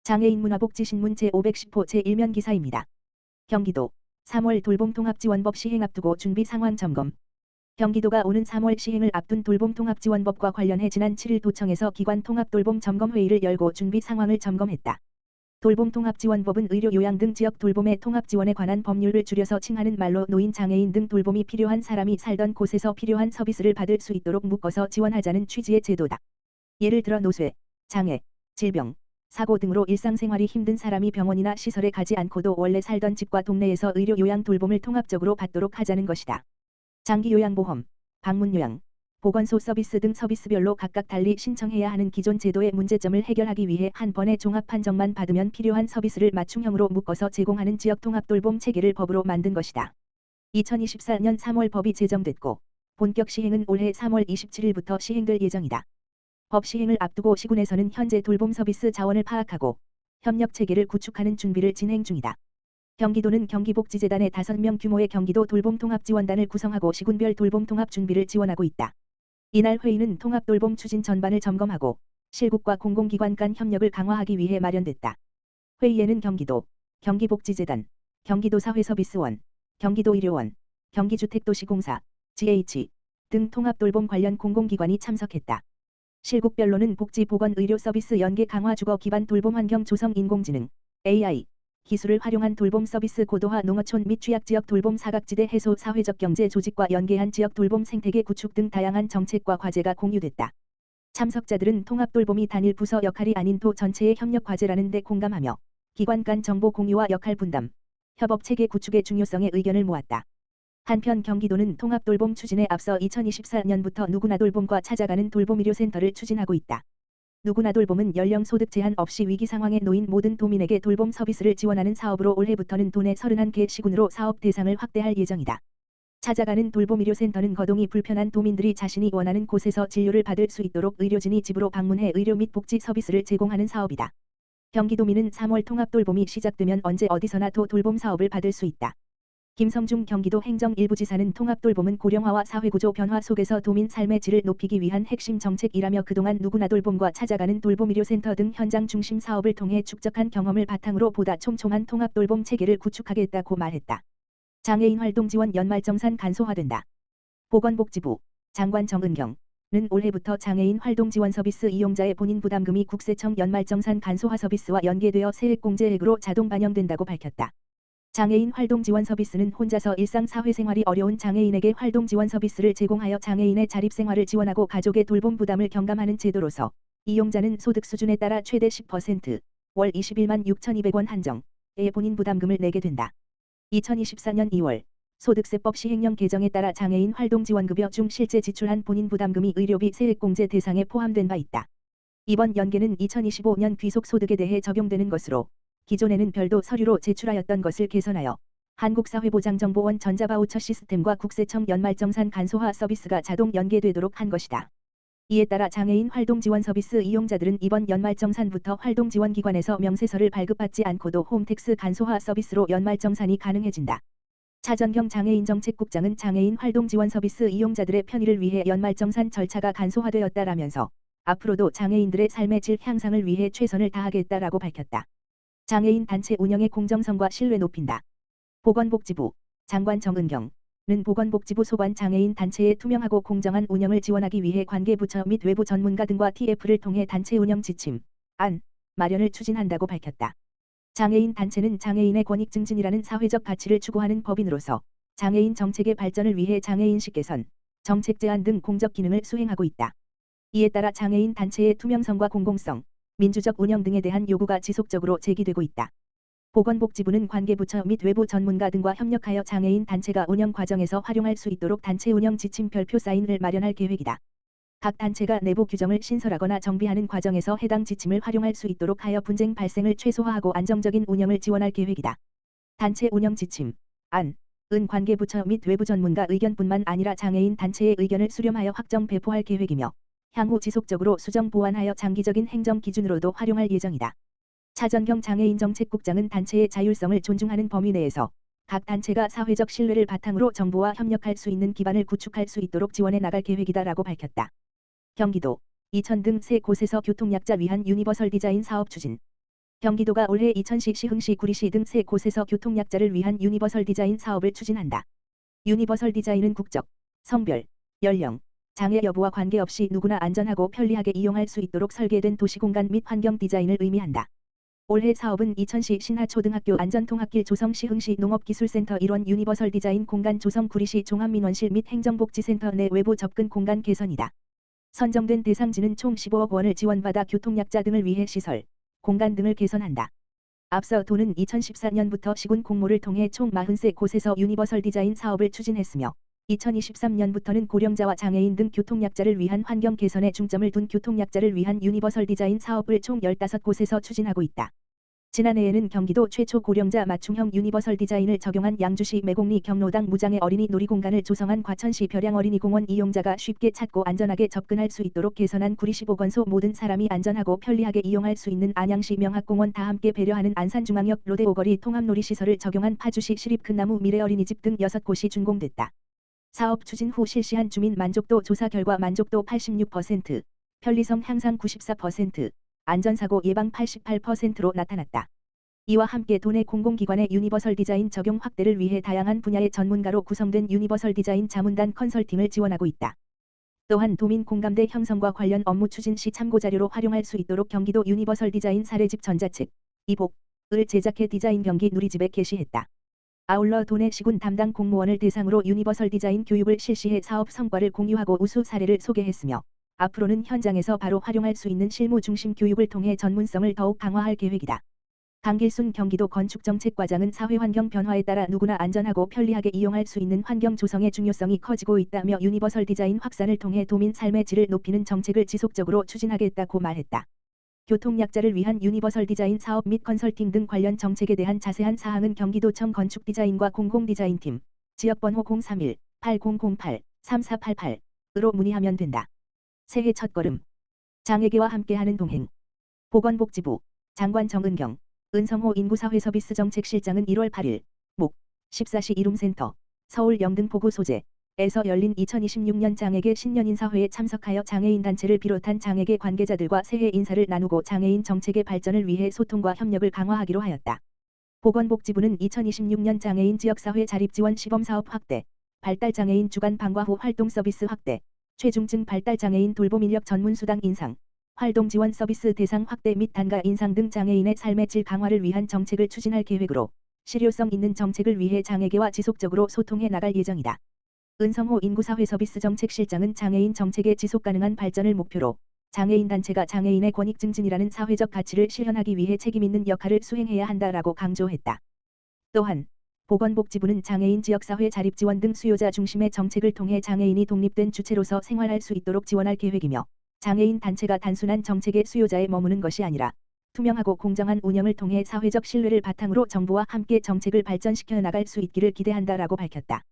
장애인 문화복지신문 제510호 제1면 기사입니다. 경기도 3월 돌봄통합지원법 시행 앞두고 준비 상황 점검. 경기도가 오는 3월 시행을 앞둔 돌봄통합지원법과 관련해 지난 7일 도청에서 기관 통합돌봄 점검회의를 열고 준비 상황을 점검했다. 돌봄통합지원법은 의료 요양 등 지역 돌봄의 통합지원에 관한 법률을 줄여서 칭하는 말로 노인 장애인 등 돌봄이 필요한 사람이 살던 곳에서 필요한 서비스를 받을 수 있도록 묶어서 지원하자는 취지의 제도다. 예를 들어 노쇠, 장애, 질병, 사고 등으로 일상생활이 힘든 사람이 병원이나 시설에 가지 않고도 원래 살던 집과 동네에서 의료 요양 돌봄을 통합적으로 받도록 하자는 것이다. 장기 요양보험, 방문 요양, 보건소 서비스 등 서비스별로 각각 달리 신청해야 하는 기존 제도의 문제점을 해결하기 위해 한 번에 종합 판정만 받으면 필요한 서비스를 맞춤형으로 묶어서 제공하는 지역 통합 돌봄 체계를 법으로 만든 것이다. 2024년 3월 법이 제정됐고 본격 시행은 올해 3월 27일부터 시행될 예정이다. 법 시행을 앞두고 시군에서는 현재 돌봄 서비스 자원을 파악하고 협력 체계를 구축하는 준비를 진행 중이다. 경기도는 경기복지재단의 5명 규모의 경기도 돌봄통합지원단을 구성하고 시군별 돌봄통합 준비를 지원하고 있다. 이날 회의는 통합돌봄 추진 전반을 점검하고 실국과 공공기관 간 협력을 강화하기 위해 마련됐다. 회의에는 경기도, 경기복지재단, 경기도사회서비스원, 경기도의료원, 경기주택도시공사, GH 등 통합돌봄 관련 공공기관이 참석했다. 실국별로는 복지보건의료서비스 연계 강화 주거 기반 돌봄 환경 조성 인공지능, AI, 기술을 활용한 돌봄 서비스 고도화 농어촌 및 취약지역 돌봄 사각지대 해소 사회적 경제 조직과 연계한 지역 돌봄 생태계 구축 등 다양한 정책과 과제가 공유됐다. 참석자들은 통합돌봄이 단일 부서 역할이 아닌 도 전체의 협력 과제라는 데 공감하며 기관 간 정보 공유와 역할 분담, 협업체계 구축의 중요성에 의견을 모았다. 한편 경기도는 통합돌봄 추진에 앞서 2024년부터 누구나 돌봄과 찾아가는 돌봄의료센터를 추진하고 있다. 누구나 돌봄은 연령 소득 제한 없이 위기 상황에 놓인 모든 도민에게 돌봄 서비스를 지원하는 사업으로 올해부터는 도내 31개 시군으로 사업 대상을 확대할 예정이다. 찾아가는 돌봄의료센터는 거동이 불편한 도민들이 자신이 원하는 곳에서 진료를 받을 수 있도록 의료진이 집으로 방문해 의료 및 복지 서비스를 제공하는 사업이다. 경기도민은 3월 통합돌봄이 시작되면 언제 어디서나 돌봄 사업을 받을 수 있다. 김성중 경기도 행정일부지사는 통합돌봄은 고령화와 사회구조 변화 속에서 도민 삶의 질을 높이기 위한 핵심 정책이라며 그동안 누구나 돌봄과 찾아가는 돌봄의료센터 등 현장 중심 사업을 통해 축적한 경험을 바탕으로 보다 촘촘한 통합돌봄 체계를 구축하겠다고 말했다. 장애인 활동 지원 연말정산 간소화된다. 보건복지부 장관 정은경은 올해부터 장애인 활동 지원 서비스 이용자의 본인 부담금이 국세청 연말정산 간소화 서비스와 연계되어 세액공제액으로 자동 반영된다고 밝혔다. 장애인 활동 지원 서비스는 혼자서 일상 사회생활이 어려운 장애인에게 활동 지원 서비스를 제공하여 장애인의 자립생활을 지원하고 가족의 돌봄 부담을 경감하는 제도로서 이용자는 소득 수준에 따라 최대 10%, 월 21만 6,200원 한정의 본인 부담금을 내게 된다. 2024년 2월 소득세법 시행령 개정에 따라 장애인 활동 지원급여 중 실제 지출한 본인 부담금이 의료비 세액공제 대상에 포함된 바 있다. 이번 연계는 2025년 귀속소득에 대해 적용되는 것으로 기존에는 별도 서류로 제출하였던 것을 개선하여 한국사회보장정보원 전자바우처 시스템과 국세청 연말정산 간소화 서비스가 자동 연계되도록 한 것이다. 이에 따라 장애인 활동 지원 서비스 이용자들은 이번 연말정산부터 활동지원기관에서 명세서를 발급받지 않고도 홈택스 간소화 서비스로 연말정산이 가능해진다. 차전경 장애인정책국장은 장애인 활동 지원 서비스 이용자들의 편의를 위해 연말정산 절차가 간소화되었다라면서 앞으로도 장애인들의 삶의 질 향상을 위해 최선을 다하겠다라고 밝혔다. 장애인 단체 운영의 공정성과 신뢰 높인다. 보건복지부 장관 정은경은 보건복지부 소관 장애인 단체의 투명하고 공정한 운영을 지원하기 위해 관계부처 및 외부 전문가 등과 TF를 통해 단체 운영 지침, 안, 마련을 추진한다고 밝혔다. 장애인 단체는 장애인의 권익 증진이라는 사회적 가치를 추구하는 법인으로서 장애인 정책의 발전을 위해 장애인식 개선, 정책 제안 등 공적 기능을 수행하고 있다. 이에 따라 장애인 단체의 투명성과 공공성, 민주적 운영 등에 대한 요구가 지속적으로 제기되고 있다. 보건복지부는 관계부처 및 외부 전문가 등과 협력하여 장애인 단체가 운영 과정에서 활용할 수 있도록 단체 운영 지침 별표 사인을 마련할 계획이다. 각 단체가 내부 규정을 신설하거나 정비하는 과정에서 해당 지침을 활용할 수 있도록 하여 분쟁 발생을 최소화하고 안정적인 운영을 지원할 계획이다. 단체 운영 지침, 안, 은 관계부처 및 외부 전문가 의견뿐만 아니라 장애인 단체의 의견을 수렴하여 확정 배포할 계획이며 향후 지속적으로 수정 보완하여 장기적인 행정 기준으로도 활용할 예정이다. 차전경 장애인정책국장은 단체의 자율성을 존중하는 범위 내에서 각 단체가 사회적 신뢰를 바탕으로 정부와 협력할 수 있는 기반을 구축할 수 있도록 지원해 나갈 계획이다라고 밝혔다. 경기도, 이천 등 세 곳에서 교통약자 위한 유니버설 디자인 사업 추진. 경기도가 올해 이천시, 시흥시, 구리시 등 세 곳에서 교통약자를 위한 유니버설 디자인 사업을 추진한다. 유니버설 디자인은 국적, 성별, 연령, 장애 여부와 관계없이 누구나 안전하고 편리하게 이용할 수 있도록 설계된 도시공간 및 환경 디자인을 의미한다. 올해 사업은 이천시 신하초등학교 안전통학길 조성, 시흥시 농업기술센터 일원 유니버설 디자인 공간 조성, 구리시 종합민원실 및 행정복지센터 내 외부 접근 공간 개선이다. 선정된 대상지는 총 15억 원을 지원받아 교통약자 등을 위해 시설, 공간 등을 개선한다. 앞서 도는 2014년부터 시군 공모를 통해 총 43곳에서 유니버설 디자인 사업을 추진했으며 2023년부터는 고령자와 장애인 등 교통약자를 위한 환경 개선에 중점을 둔 교통약자를 위한 유니버설 디자인 사업을 총 15곳에서 추진하고 있다. 지난해에는 경기도 최초 고령자 맞춤형 유니버설 디자인을 적용한 양주시 매곡리 경로당 무장애 어린이 놀이공간을 조성한 과천시 벼량 어린이공원 이용자가 쉽게 찾고 안전하게 접근할 수 있도록 개선한 구리시 보건소 모든 사람이 안전하고 편리하게 이용할 수 있는 안양시 명학공원 다 함께 배려하는 안산중앙역 로데오거리 통합놀이시설을 적용한 파주시 시립큰나무 미래어린이집 등 6곳이 준공됐다. 사업 추진 후 실시한 주민 만족도 조사 결과 만족도 86%, 편리성 향상 94%, 안전사고 예방 88%로 나타났다. 이와 함께 도내 공공기관의 유니버설 디자인 적용 확대를 위해 다양한 분야의 전문가로 구성된 유니버설 디자인 자문단 컨설팅을 지원하고 있다. 또한 도민 공감대 형성과 관련 업무 추진 시 참고자료로 활용할 수 있도록 경기도 유니버설 디자인 사례집 전자책, 이복을 제작해 디자인 경기 누리집에 게시했다. 아울러 도내 시군 담당 공무원을 대상으로 유니버설 디자인 교육을 실시해 사업 성과를 공유하고 우수 사례를 소개했으며 앞으로는 현장에서 바로 활용할 수 있는 실무 중심 교육을 통해 전문성을 더욱 강화할 계획이다. 강길순 경기도 건축정책과장은 사회환경 변화에 따라 누구나 안전하고 편리하게 이용할 수 있는 환경 조성의 중요성이 커지고 있다며 유니버설 디자인 확산을 통해 도민 삶의 질을 높이는 정책을 지속적으로 추진하겠다고 말했다. 교통약자를 위한 유니버설 디자인 사업 및 컨설팅 등 관련 정책에 대한 자세한 사항은 경기도청 건축디자인과 공공디자인팀, 지역번호 031-8008-3488으로 문의하면 된다. 새해 첫걸음. 장애계와 함께하는 동행. 보건복지부 장관 정은경, 은성호 인구사회서비스정책실장은 1월 8일 목 14시 이룸센터 서울 영등포구 소재에서 열린 2026년 장애계 신년인사회에 참석하여 장애인 단체를 비롯한 장애계 관계자들과 새해 인사를 나누고 장애인 정책의 발전을 위해 소통과 협력을 강화하기로 하였다. 보건복지부는 2026년 장애인 지역사회 자립지원 시범사업 확대, 발달장애인 주간 방과 후 활동 서비스 확대, 최중증 발달장애인 돌봄 인력 전문수당 인상, 활동 지원 서비스 대상 확대 및 단가 인상 등 장애인의 삶의 질 강화를 위한 정책을 추진할 계획으로 실효성 있는 정책을 위해 장애계와 지속적으로 소통해 나갈 예정이다. 은성호 인구사회서비스정책실장은 장애인 정책의 지속가능한 발전을 목표로 장애인 단체가 장애인의 권익 증진이라는 사회적 가치를 실현하기 위해 책임있는 역할을 수행해야 한다라고 강조했다. 또한 보건복지부는 장애인 지역사회 자립지원 등 수요자 중심의 정책을 통해 장애인이 독립된 주체로서 생활할 수 있도록 지원할 계획이며 장애인 단체가 단순한 정책의 수요자에 머무는 것이 아니라 투명하고 공정한 운영을 통해 사회적 신뢰를 바탕으로 정부와 함께 정책을 발전시켜 나갈 수 있기를 기대한다라고 밝혔다.